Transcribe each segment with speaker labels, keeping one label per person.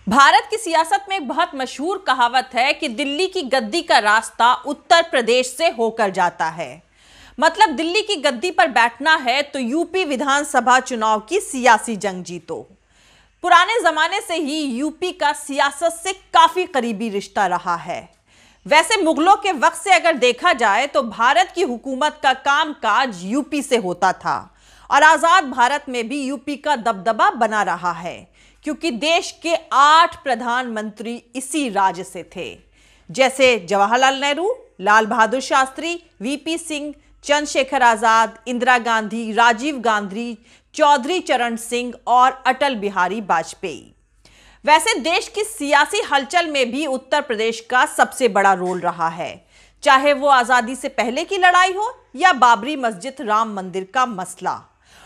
Speaker 1: भारत की सियासत में एक बहुत मशहूर कहावत है कि दिल्ली की गद्दी का रास्ता उत्तर प्रदेश से होकर जाता है। मतलब दिल्ली की गद्दी पर बैठना है तो यूपी विधानसभा चुनाव की सियासी जंग जीतो। पुराने जमाने से ही यूपी का सियासत से काफी करीबी रिश्ता रहा है। वैसे मुगलों के वक्त से अगर देखा जाए तो भारत की हुकूमत का कामकाज यूपी से होता था और आजाद भारत में भी यूपी का दबदबा बना रहा है, क्योंकि देश के 8 प्रधानमंत्री इसी राज्य से थे, जैसे जवाहरलाल नेहरू, लाल बहादुर शास्त्री, वीपी सिंह, चंद्रशेखर आजाद, इंदिरा गांधी, राजीव गांधी, चौधरी चरण सिंह और अटल बिहारी वाजपेयी। वैसे देश की सियासी हलचल में भी उत्तर प्रदेश का सबसे बड़ा रोल रहा है, चाहे वो आजादी से पहले की लड़ाई हो या बाबरी मस्जिद राम मंदिर का मसला।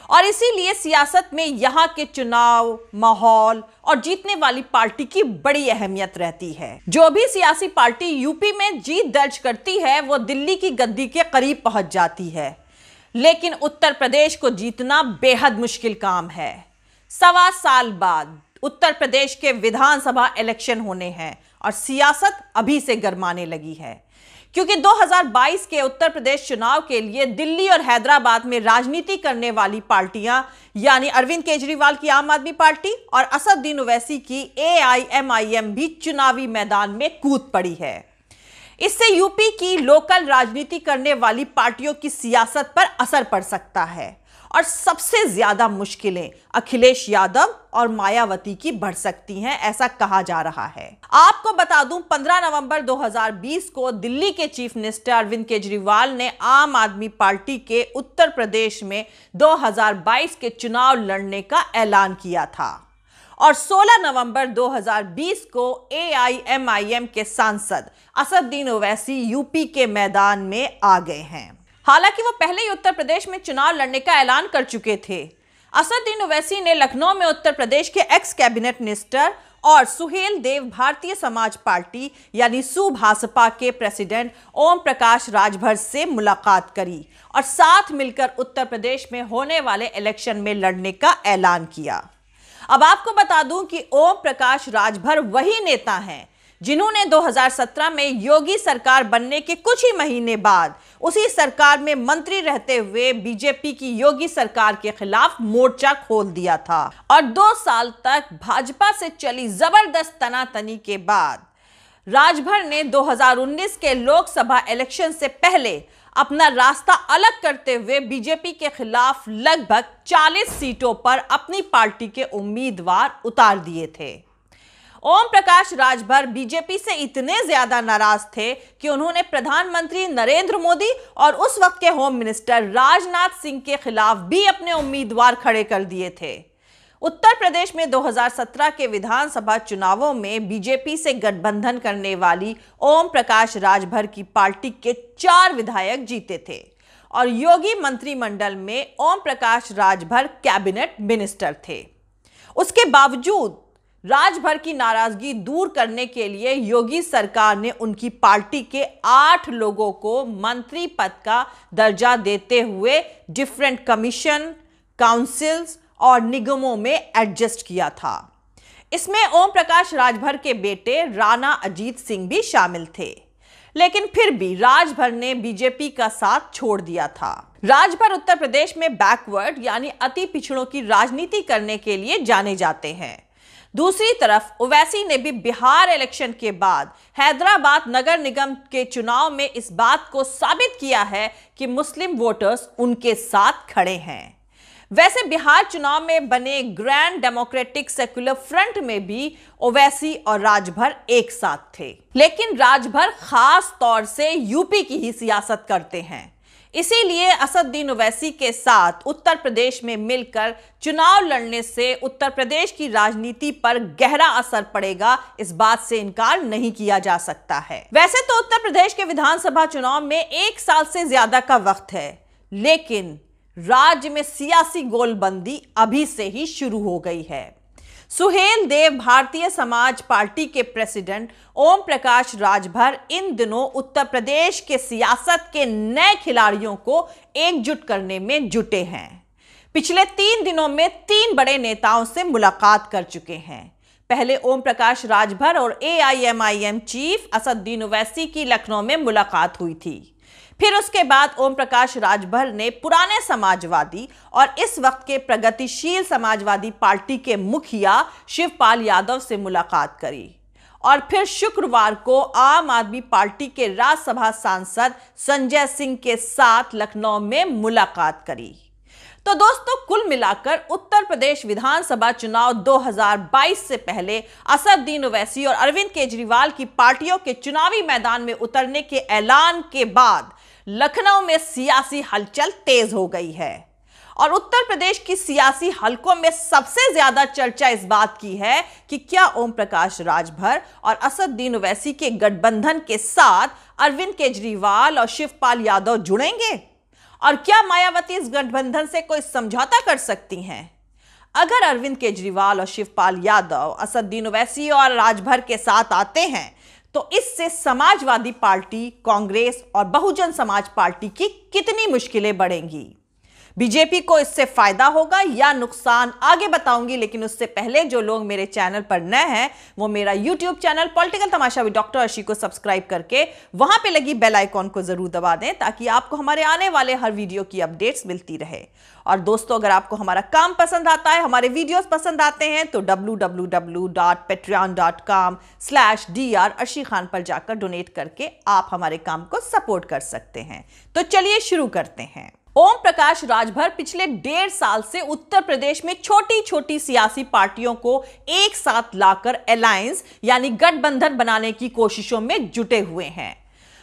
Speaker 1: और इसीलिए सियासत में यहां के चुनाव, माहौल और जीतने वाली पार्टी की बड़ी अहमियत रहती है। जो भी सियासी पार्टी यूपी में जीत दर्ज करती है वो दिल्ली की गद्दी के करीब पहुंच जाती है, लेकिन उत्तर प्रदेश को जीतना बेहद मुश्किल काम है। 1.25 साल बाद उत्तर प्रदेश के विधानसभा इलेक्शन होने हैं और सियासत अभी से गरमाने लगी है, क्योंकि 2022 के उत्तर प्रदेश चुनाव के लिए दिल्ली और हैदराबाद में राजनीति करने वाली पार्टियां यानी अरविंद केजरीवाल की आम आदमी पार्टी और असदुद्दीन ओवैसी की AIMIM भी चुनावी मैदान में कूद पड़ी है। इससे यूपी की लोकल राजनीति करने वाली पार्टियों की सियासत पर असर पड़ सकता है और सबसे ज्यादा मुश्किलें अखिलेश यादव और मायावती की बढ़ सकती हैं, ऐसा कहा जा रहा है। आपको बता दूं, 15 नवंबर 2020 को दिल्ली के चीफ मिनिस्टर अरविंद केजरीवाल ने आम आदमी पार्टी के उत्तर प्रदेश में 2022 के चुनाव लड़ने का ऐलान किया था और 16 नवंबर 2020 को AIMIM के सांसद असदुद्दीन ओवैसी यूपी के मैदान में आ गए हैं। हालांकि वो पहले ही उत्तर प्रदेश में चुनाव लड़ने का ऐलान कर चुके थे। असदुद्दीन ओवैसी ने लखनऊ में उत्तर प्रदेश के एक्स कैबिनेट मिनिस्टर और सुहेल देव भारतीय समाज पार्टी यानी सुभासपा के प्रेसिडेंट ओम प्रकाश राजभर से मुलाकात करी और साथ मिलकर उत्तर प्रदेश में होने वाले इलेक्शन में लड़ने का ऐलान किया। अब आपको बता दूं कि ओम प्रकाश राजभर वही नेता हैं जिन्होंने 2017 में योगी सरकार बनने के कुछ ही महीने बाद उसी सरकार में मंत्री रहते हुए बीजेपी की योगी सरकार के खिलाफ मोर्चा खोल दिया था और 2 साल तक भाजपा से चली जबरदस्त तनातनी के बाद राजभर ने 2019 के लोकसभा इलेक्शन से पहले अपना रास्ता अलग करते हुए बीजेपी के खिलाफ लगभग 40 सीटों पर अपनी पार्टी के उम्मीदवार उतार दिए थे। ओम प्रकाश राजभर बीजेपी से इतने ज्यादा नाराज थे कि उन्होंने प्रधानमंत्री नरेंद्र मोदी और उस वक्त के होम मिनिस्टर राजनाथ सिंह के खिलाफ भी अपने उम्मीदवार खड़े कर दिए थे। उत्तर प्रदेश में 2017 के विधानसभा चुनावों में बीजेपी से गठबंधन करने वाली ओम प्रकाश राजभर की पार्टी के 4 विधायक जीते थे और योगी मंत्रिमंडल में ओम प्रकाश राजभर कैबिनेट मिनिस्टर थे। उसके बावजूद राजभर की नाराजगी दूर करने के लिए योगी सरकार ने उनकी पार्टी के 8 लोगों को मंत्री पद का दर्जा देते हुए डिफरेंट कमीशन, काउंसिल्स और निगमों में एडजस्ट किया था। इसमें ओम प्रकाश राजभर के बेटे राणा अजीत सिंह भी शामिल थे, लेकिन फिर भी राजभर ने बीजेपी का साथ छोड़ दिया था। राजभर उत्तर प्रदेश में बैकवर्ड यानी अति पिछड़ों की राजनीति करने के लिए जाने जाते हैं। दूसरी तरफ ओवैसी ने भी बिहार इलेक्शन के बाद हैदराबाद नगर निगम के चुनाव में इस बात को साबित किया है कि मुस्लिम वोटर्स उनके साथ खड़े हैं। वैसे बिहार चुनाव में बने ग्रैंड डेमोक्रेटिक सेक्युलर फ्रंट में भी ओवैसी और राजभर एक साथ थे, लेकिन राजभर खास तौर से यूपी की ही सियासत करते हैं। इसीलिए असदुद्दीन ओवैसी के साथ उत्तर प्रदेश में मिलकर चुनाव लड़ने से उत्तर प्रदेश की राजनीति पर गहरा असर पड़ेगा, इस बात से इनकार नहीं किया जा सकता है। वैसे तो उत्तर प्रदेश के विधानसभा चुनाव में 1 साल से ज्यादा का वक्त है, लेकिन राज्य में सियासी गोलबंदी अभी से ही शुरू हो गई है। सुहेल देव भारतीय समाज पार्टी के प्रेसिडेंट ओम प्रकाश राजभर इन दिनों उत्तर प्रदेश के सियासत के नए खिलाड़ियों को एकजुट करने में जुटे हैं। पिछले 3 दिनों में 3 बड़े नेताओं से मुलाकात कर चुके हैं। पहले ओम प्रकाश राजभर और एआईएमआईएम चीफ असदुद्दीन ओवैसी की लखनऊ में मुलाकात हुई थी। फिर उसके बाद ओम प्रकाश राजभर ने पुराने समाजवादी और इस वक्त के प्रगतिशील समाजवादी पार्टी के मुखिया शिवपाल यादव से मुलाकात करी और फिर शुक्रवार को आम आदमी पार्टी के राज्यसभा सांसद संजय सिंह के साथ लखनऊ में मुलाकात करी। तो दोस्तों, कुल मिलाकर उत्तर प्रदेश विधानसभा चुनाव 2022 से पहले असदुद्दीन ओवैसी और अरविंद केजरीवाल की पार्टियों के चुनावी मैदान में उतरने के ऐलान के बाद लखनऊ में सियासी हलचल तेज हो गई है और उत्तर प्रदेश की सियासी हलकों में सबसे ज्यादा चर्चा इस बात की है कि क्या ओम प्रकाश राजभर और असदुद्दीन ओवैसी के गठबंधन के साथ अरविंद केजरीवाल और शिवपाल यादव जुड़ेंगे और क्या मायावती इस गठबंधन से कोई समझौता कर सकती हैं। अगर अरविंद केजरीवाल और शिवपाल यादव असदुद्दीन ओवैसी और राजभर के साथ आते हैं तो इससे समाजवादी पार्टी, कांग्रेस और बहुजन समाज पार्टी की कितनी मुश्किलें बढ़ेंगी। बीजेपी को इससे फायदा होगा या नुकसान, आगे बताऊंगी। लेकिन उससे पहले जो लोग मेरे चैनल पर नए हैं वो मेरा YouTube channel political Tamasha with doctor Arshi को सब्सक्राइब करके वहां पे लगी बेल आइकॉन को जरूर दबा दें ताकि आपको हमारे आने वाले हर वीडियो की अपडेट्स मिलती रहे। और दोस्तों, अगर आपको हमारा काम पसंद आता है, हमारे वीडियोस पसंद आते हैं तो www.patreon.com/dr अर्शी खान पर जाकर डोनेट करके आप हमारे काम को सपोर्ट कर सकते हैं। तो चलिए शुरू करते हैं। ओम प्रकाश राजभर पिछले 1.5 साल से उत्तर प्रदेश में छोटी छोटी सियासी पार्टियों को एक साथ लाकर अलायंस यानी गठबंधन बनाने की कोशिशों में जुटे हुए हैं।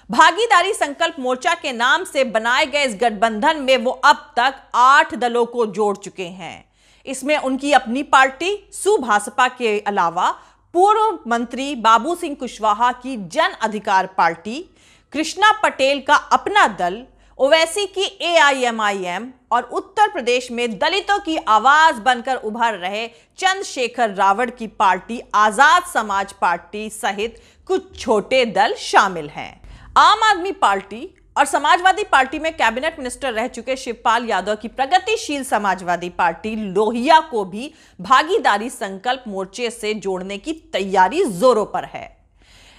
Speaker 1: भागीदारी संकल्प मोर्चा के नाम से बनाए गए इस गठबंधन में वो अब तक 8 दलों को जोड़ चुके हैं। इसमें उनकी अपनी पार्टी सुभासपा के अलावा पूर्व मंत्री बाबू सिंह कुशवाहा की जन अधिकार पार्टी, कृष्णा पटेल का अपना दल, ओवैसी की एआईएमआईएम और उत्तर प्रदेश में दलितों की आवाज बनकर उभर रहे चंद्रशेखर रावण की पार्टी आजाद समाज पार्टी सहित कुछ छोटे दल शामिल हैं। आम आदमी पार्टी और समाजवादी पार्टी में कैबिनेट मिनिस्टर रह चुके शिवपाल यादव की प्रगतिशील समाजवादी पार्टी लोहिया को भी भागीदारी संकल्प मोर्चे से जोड़ने की तैयारी जोरों पर है।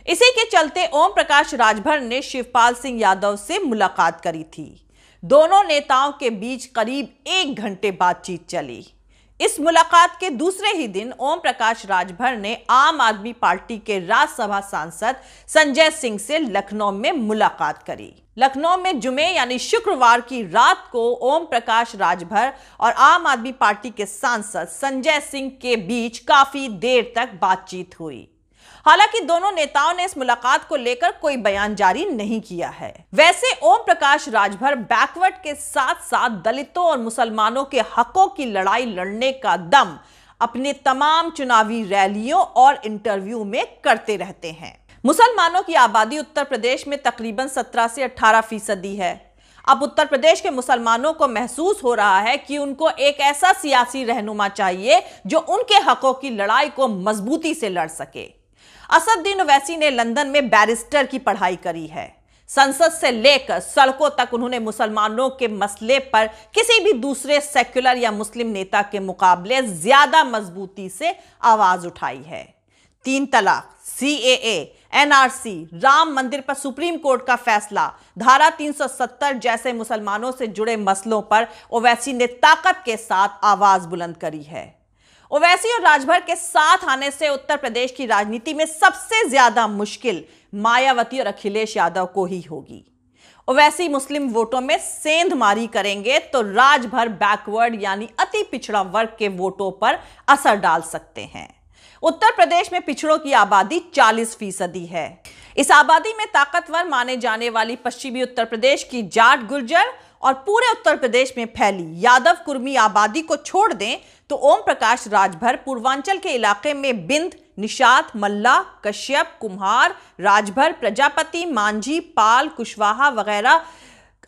Speaker 1: इसी के चलते ओम प्रकाश राजभर ने शिवपाल सिंह यादव से मुलाकात करी थी। दोनों नेताओं के बीच करीब 1 घंटे बातचीत चली। इस मुलाकात के दूसरे ही दिन ओम प्रकाश राजभर ने आम आदमी पार्टी के राज्यसभा सांसद संजय सिंह से लखनऊ में मुलाकात करी। लखनऊ में जुमे यानी शुक्रवार की रात को ओम प्रकाश राजभर और आम आदमी पार्टी के सांसद संजय सिंह के बीच काफी देर तक बातचीत हुई। हालांकि दोनों नेताओं ने इस मुलाकात को लेकर कोई बयान जारी नहीं किया है। वैसे ओम प्रकाश राजभर बैकवर्ड के साथ साथ दलितों और मुसलमानों के हकों की लड़ाई लड़ने का दम अपने तमाम चुनावी रैलियों और इंटरव्यू में करते रहते हैं। मुसलमानों की आबादी उत्तर प्रदेश में तकरीबन 17 से 18% है। अब उत्तर प्रदेश के मुसलमानों को महसूस हो रहा है कि उनको एक ऐसा सियासी रहनुमा चाहिए जो उनके हकों की लड़ाई को मजबूती से लड़ सके। असदुद्दीन ओवैसी ने लंदन में बैरिस्टर की पढ़ाई करी है। संसद से लेकर सड़कों तक उन्होंने मुसलमानों के मसले पर किसी भी दूसरे सेक्युलर या मुस्लिम नेता के मुकाबले ज्यादा मजबूती से आवाज उठाई है। 3 तलाक, CAA, NRC, राम मंदिर पर सुप्रीम कोर्ट का फैसला, धारा 370 जैसे मुसलमानों से जुड़े मसलों पर ओवैसी ने ताकत के साथ आवाज बुलंद करी है। ओवैसी और राजभर के साथ आने से उत्तर प्रदेश की राजनीति में सबसे ज्यादा मुश्किल मायावती और अखिलेश यादव को ही होगी। ओवैसी मुस्लिम वोटों में सेंधमारी करेंगे तो राजभर बैकवर्ड यानी अति पिछड़ा वर्ग के वोटों पर असर डाल सकते हैं। उत्तर प्रदेश में पिछड़ों की आबादी 40% है। इस आबादी में ताकतवर माने जाने वाली पश्चिमी उत्तर प्रदेश की जाट, गुर्जर और पूरे उत्तर प्रदेश में फैली यादव कुर्मी आबादी को छोड़ दें तो ओम प्रकाश राजभर पूर्वांचल के इलाके में बिंद, निषाद, मल्ला, कश्यप, कुम्हार, राजभर, प्रजापति, मांझी, पाल, कुशवाहा वगैरह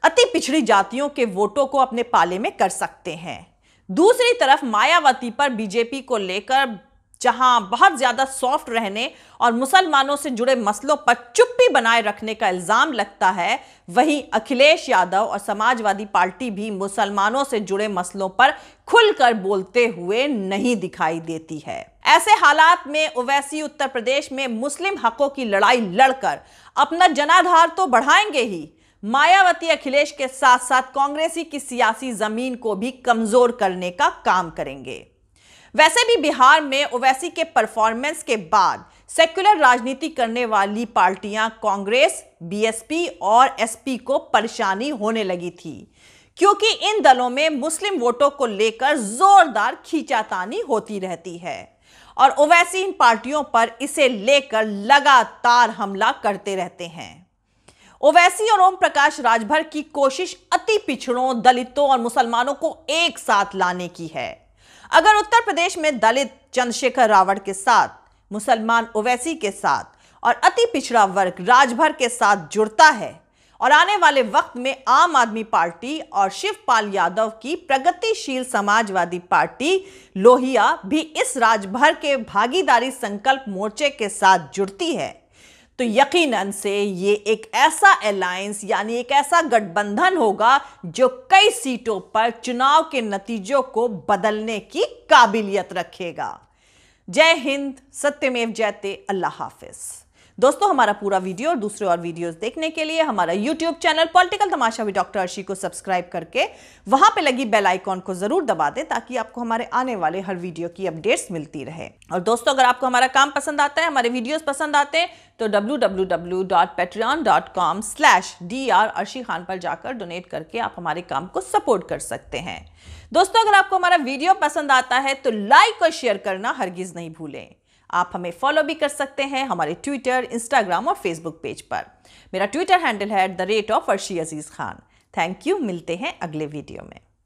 Speaker 1: अति पिछड़ी जातियों के वोटों को अपने पाले में कर सकते हैं। दूसरी तरफ मायावती पर बीजेपी को लेकर जहां बहुत ज्यादा सॉफ्ट रहने और मुसलमानों से जुड़े मसलों पर चुप्पी बनाए रखने का इल्जाम लगता है, वहीं अखिलेश यादव और समाजवादी पार्टी भी मुसलमानों से जुड़े मसलों पर खुलकर बोलते हुए नहीं दिखाई देती है। ऐसे हालात में ओवैसी उत्तर प्रदेश में मुस्लिम हकों की लड़ाई लड़कर अपना जनाधार तो बढ़ाएंगे ही, मायावती अखिलेश के साथ साथ कांग्रेसी की सियासी जमीन को भी कमजोर करने का काम करेंगे। वैसे भी बिहार में ओवैसी के परफॉर्मेंस के बाद सेक्युलर राजनीति करने वाली पार्टियां कांग्रेस, बीएसपी और एसपी को परेशानी होने लगी थी, क्योंकि इन दलों में मुस्लिम वोटों को लेकर जोरदार खींचातानी होती रहती है और ओवैसी इन पार्टियों पर इसे लेकर लगातार हमला करते रहते हैं। ओवैसी और ओम प्रकाश राजभर की कोशिश अति पिछड़ों, दलितों और मुसलमानों को एक साथ लाने की है। अगर उत्तर प्रदेश में दलित चंद्रशेखर रावण के साथ, मुसलमान ओवैसी के साथ और अति पिछड़ा वर्ग राजभर के साथ जुड़ता है और आने वाले वक्त में आम आदमी पार्टी और शिवपाल यादव की प्रगतिशील समाजवादी पार्टी लोहिया भी इस राजभर के भागीदारी संकल्प मोर्चे के साथ जुड़ती है, तो यकीनन से ये एक ऐसा अलायंस यानी एक ऐसा गठबंधन होगा जो कई सीटों पर चुनाव के नतीजों को बदलने की काबिलियत रखेगा। जय हिंद, सत्यमेव जयते, अल्लाह हाफिज। दोस्तों, हमारा पूरा वीडियो और दूसरे और वीडियोस देखने के लिए हमारा YouTube channel political Tamasha with doctor Arshi को सब्सक्राइब करके वहां पे लगी बेल आइकॉन को जरूर दबा दें, ताकि आपको हमारे आने वाले हर वीडियो की अपडेट्स मिलती रहे। और दोस्तों, अगर आपको हमारा काम पसंद आता है, हमारे वीडियोस पसंद आते हैं, तो www.patreon.com/dr अर्शी खान पर जाकर डोनेट करके आप हमारे काम को सपोर्ट कर सकते हैं। दोस्तों, अगर आपको हमारा वीडियो पसंद आता है तो लाइक और शेयर करना हरगिज नहीं भूलें। आप हमें फॉलो भी कर सकते हैं हमारे ट्विटर, इंस्टाग्राम और फेसबुक पेज पर। मेरा ट्विटर हैंडल है @arshi_aziz Khan। Thank you. मिलते हैं अगले वीडियो में।